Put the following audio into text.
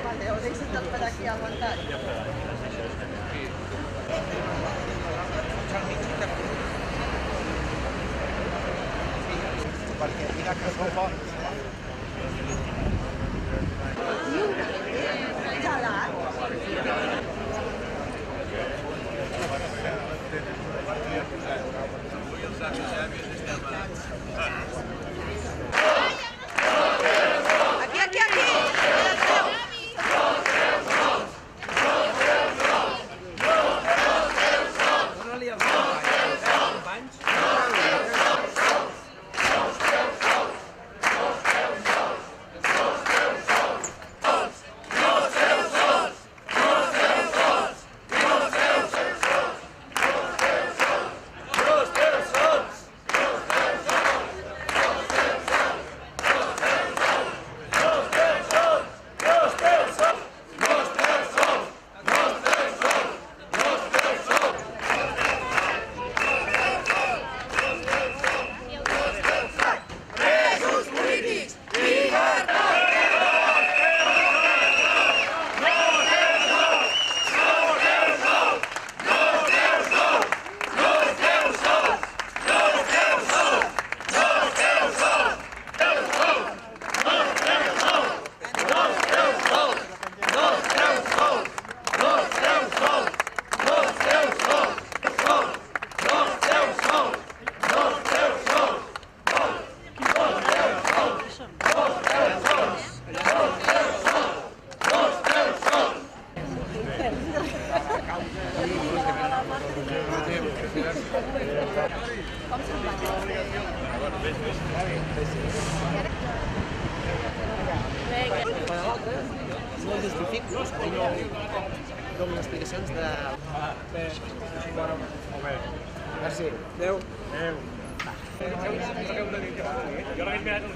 Vale, ho deixes tot per aquí aguantat. Perquè mira que és molt bon. Gelat. Aquí, aquí, aquí! Dóna-li els companys. Per a l'altre, no justifico o no dono explicacions de... Merci. Adéu. Jo l'he mirat els